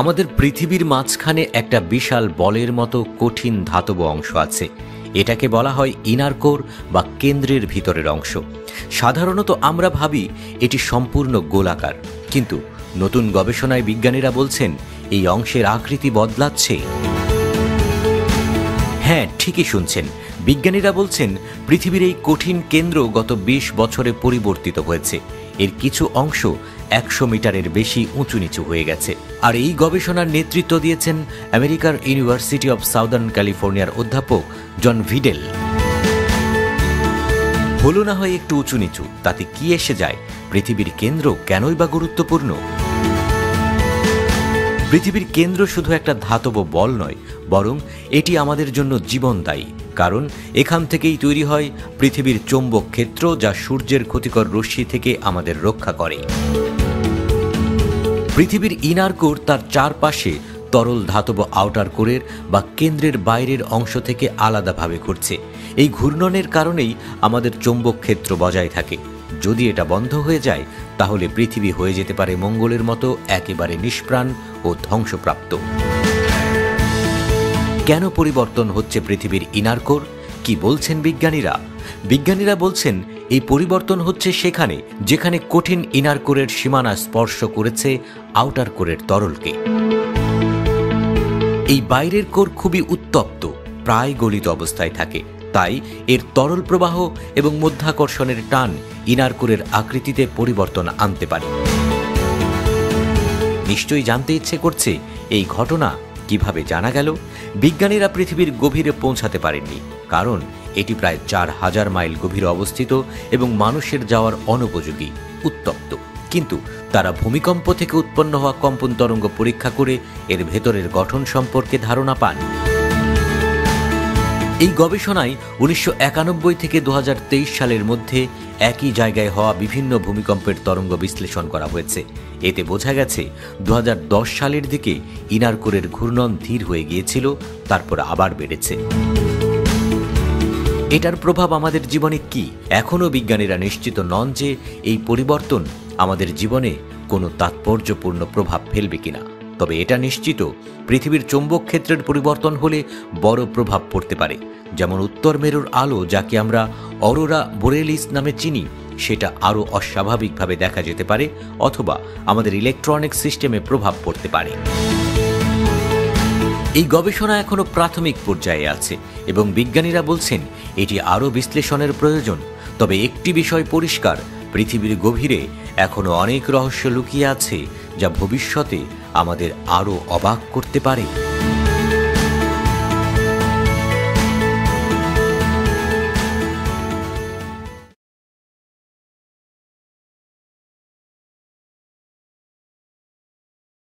আমাদের পৃথিবীর মাঝখানে একটা বিশাল বলের মতো কঠিন ধাতব অংশ আছে। এটাকে বলা হয় ইনার কোর বা কেন্দ্রের ভিতরের অংশ। সাধারণত আমরা ভাবি এটি সম্পূর্ণ গোলাকার, কিন্তু নতুন গবেষণায় বিজ্ঞানীরা বলছেন এই অংশের আকৃতি বদলাচ্ছে। হ্যাঁ, ঠিকই শুনছেন, বিজ্ঞানীরা বলছেন পৃথিবীর এই কঠিন কেন্দ্র গত 20 বছরে পরিবর্তিত হয়েছে। এর কিছু অংশ 100 মিটারের বেশি উঁচু নিচু হয়ে গেছে। আর এই গবেষণার নেতৃত্ব দিয়েছেন আমেরিকার ইউনিভার্সিটি অব সাউদার্ন ক্যালিফোর্নিয়ার অধ্যাপক জন ভিডেল। হলো না হয় একটু উঁচু নিচু, তাতে কি এসে যায়? পৃথিবীর কেন্দ্র কেনই বা গুরুত্বপূর্ণ? পৃথিবীর কেন্দ্র শুধু একটা ধাতব বল নয়, বরং এটি আমাদের জন্য জীবনদায়ী। কারণ এখান থেকেই তৈরি হয় পৃথিবীর চৌম্বক ক্ষেত্র, যা সূর্যের ক্ষতিকর রশ্মি থেকে আমাদের রক্ষা করে। পৃথিবীর ইনার কোর তার চারপাশে তরল ধাতব আউটার কোরের বা কেন্দ্রের বাইরের অংশ থেকে আলাদাভাবে ঘুরছে। এই ঘূর্ণনের কারণেই আমাদের চৌম্বক ক্ষেত্র বজায় থাকে। যদি এটা বন্ধ হয়ে যায়, তাহলে পৃথিবী হয়ে যেতে পারে মঙ্গলের মতো একেবারে নিষ্প্রাণ ও ধ্বংসপ্রাপ্ত। কেন পরিবর্তন হচ্ছে পৃথিবীর ইনার কোর? কি বলছেন বিজ্ঞানীরা? বিজ্ঞানীরা বলছেন এই পরিবর্তন হচ্ছে সেখানে যেখানে কঠিন ইনার কোরের সীমানা স্পর্শ করেছে আউটার কোরের তরলকে। এই বাইরের কোর খুবই উত্তপ্ত, প্রায় গলিত অবস্থায় থাকে। তাই এর তরল প্রবাহ এবং মধ্যাকর্ষণের টান ইনার কোরের আকৃতিতে পরিবর্তন আনতে পারে। নিশ্চয়ই জানতে ইচ্ছে করছে এই ঘটনা কিভাবে জানা গেল? বিজ্ঞানীরা পৃথিবীর গভীরে পৌঁছাতে পারেননি, কারণ এটি প্রায় 4000 মাইল গভীরে অবস্থিত এবং মানুষের যাওয়ার অনুপযোগী, উত্তপ্ত। কিন্তু তারা ভূমিকম্প থেকে উৎপন্ন হওয়া কম্পন তরঙ্গ পরীক্ষা করে এর ভেতরের গঠন সম্পর্কে ধারণা পান। এই গবেষণায় 1991 থেকে 2023 সালের মধ্যে একই জায়গায় হওয়া বিভিন্ন ভূমিকম্পের তরঙ্গ বিশ্লেষণ করা হয়েছে। এতে বোঝা গেছে 2010 সালের দিকে ইনার কোরের ঘূর্ণন ধীর হয়ে গিয়েছিল, তারপর আবার বেড়েছে। এটার প্রভাব আমাদের জীবনে কি? এখনও বিজ্ঞানীরা নিশ্চিত নন যে এই পরিবর্তন আমাদের জীবনে কোনো তাৎপর্যপূর্ণ প্রভাব ফেলবে কিনা। তবে এটা নিশ্চিত, পৃথিবীর চৌম্বক ক্ষেত্রের পরিবর্তন হলে বড় প্রভাব পড়তে পারে। যেমন উত্তর মেরুর আলো, যাকে আমরা অরোরা বোরেলিস নামে চিনি, সেটা আরও অস্বাভাবিকভাবে দেখা যেতে পারে, অথবা আমাদের ইলেকট্রনিক সিস্টেমে প্রভাব পড়তে পারে। এই গবেষণা এখনো প্রাথমিক পর্যায়ে আছে এবং বিজ্ঞানীরা বলছেন এটি আরও বিশ্লেষণের প্রয়োজন। তবে একটি বিষয় পরিষ্কার, পৃথিবীর গভীরে এখনো অনেক রহস্য লুকিয়ে আছে, যা ভবিষ্যতে আমাদের আরও অবাক করতে পারে।